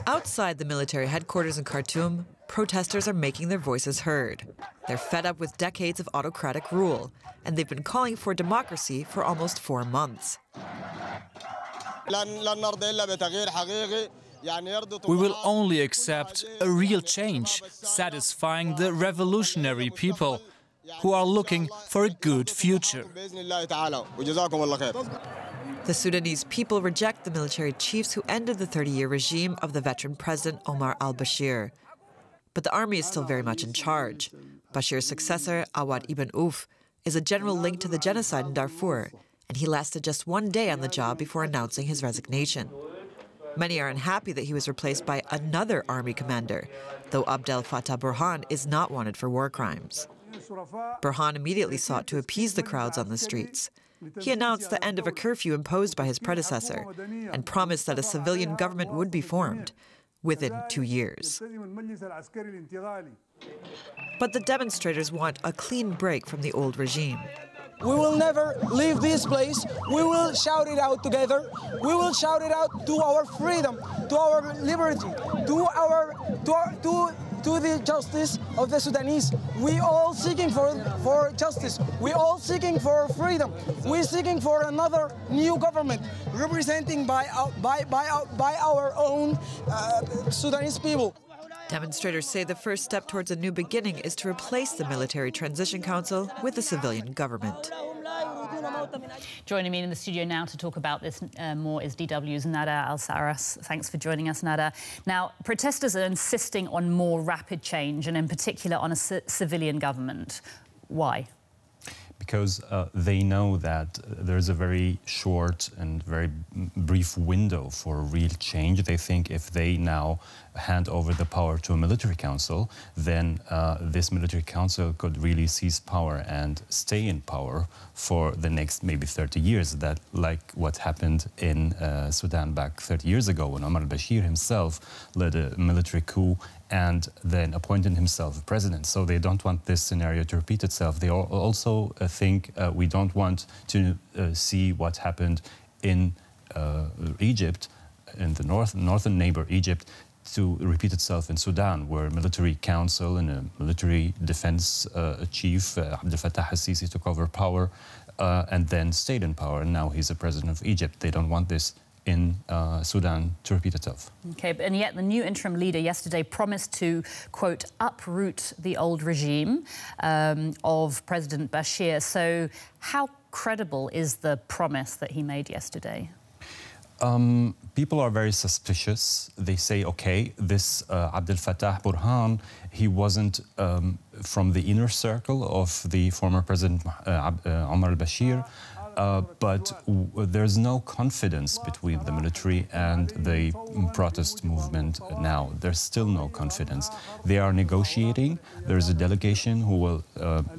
Outside the military headquarters in Khartoum, protesters are making their voices heard. They're fed up with decades of autocratic rule, and they've been calling for democracy for almost 4 months. We will only accept a real change, satisfying the revolutionary people who are looking for a good future. The Sudanese people reject the military chiefs who ended the 30-year regime of the veteran President Omar al-Bashir. But the army is still very much in charge. Bashir's successor, Awad ibn Auf, is a general linked to the genocide in Darfur, and he lasted just 1 day on the job before announcing his resignation. Many are unhappy that he was replaced by another army commander, though Abdel Fattah Burhan is not wanted for war crimes. Burhan immediately sought to appease the crowds on the streets. He announced the end of a curfew imposed by his predecessor and promised that a civilian government would be formed within 2 years. But the demonstrators want a clean break from the old regime. We will never leave this place. We will shout it out together. We will shout it out to our freedom, to our liberty, to the justice of the Sudanese. We all seeking for justice. We all seeking for freedom. We're seeking for another new government representing by our own Sudanese people. Demonstrators say the first step towards a new beginning is to replace the Military Transition Council with a civilian government. Joining me in the studio now to talk about this more is DW's Nada Al-Saras. Thanks for joining us, Nada. Now, protesters are insisting on more rapid change, and in particular on a civilian government. Why? Because they know that there's a very short and very brief window for real change. They think if they now hand over the power to a military council, then this military council could really seize power and stay in power for the next maybe 30 years. That, like what happened in Sudan back 30 years ago when Omar al-Bashir himself led a military coup and then appointed himself president. So they don't want this scenario to repeat itself. They also think we don't want to see what happened in Egypt, in the northern neighbor Egypt, to repeat itself in Sudan, where a military council and a military defense chief, Abdel Fattah Burhan, took over power and then stayed in power, and now he's the president of Egypt. They don't want this in Sudan to repeat itself. Okay, and yet the new interim leader yesterday promised to, quote, uproot the old regime of President Bashir. So how credible is the promise that he made yesterday? People are very suspicious. They say, okay, this Abdel Fattah Burhan, he wasn't from the inner circle of the former President Omar al-Bashir, but there's no confidence between the military and the protest movement now. There's still no confidence. They are negotiating. There's a delegation who will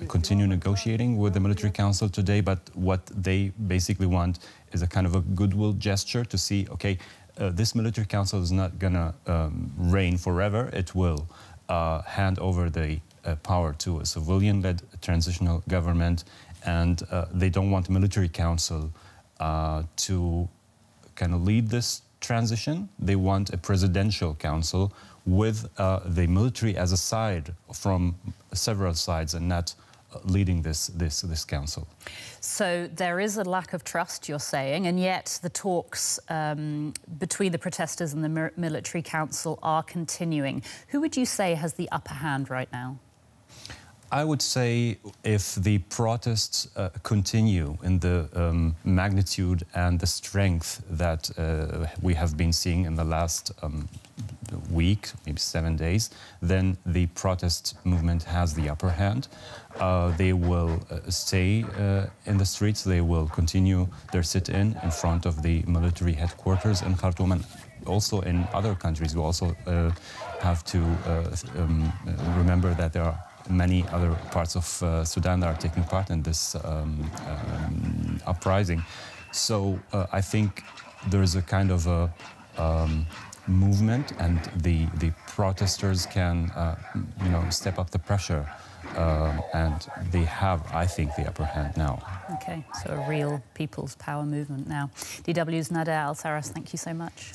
continue negotiating with the military council today, but what they basically want is a kind of a goodwill gesture to see, okay, this military council is not gonna reign forever. It will hand over the power to a civilian-led transitional government, and they don't want the military council to kind of lead this transition. They want a presidential council with the military as a side from several sides and not leading this council. So there is a lack of trust, you're saying, and yet the talks between the protesters and the military council are continuing. Who would you say has the upper hand right now? I would say if the protests continue in the magnitude and the strength that we have been seeing in the last week, maybe 7 days, then the protest movement has the upper hand. They will stay in the streets. They will continue their sit-in in front of the military headquarters in Khartoum, and also in other countries. We also have to remember that there are many other parts of Sudan that are taking part in this uprising. So I think there is a kind of a movement, and the protesters can step up the pressure, and they have, I think, the upper hand now. Okay, so a real people's power movement now. DW's Nada Al-Saras, thank you so much.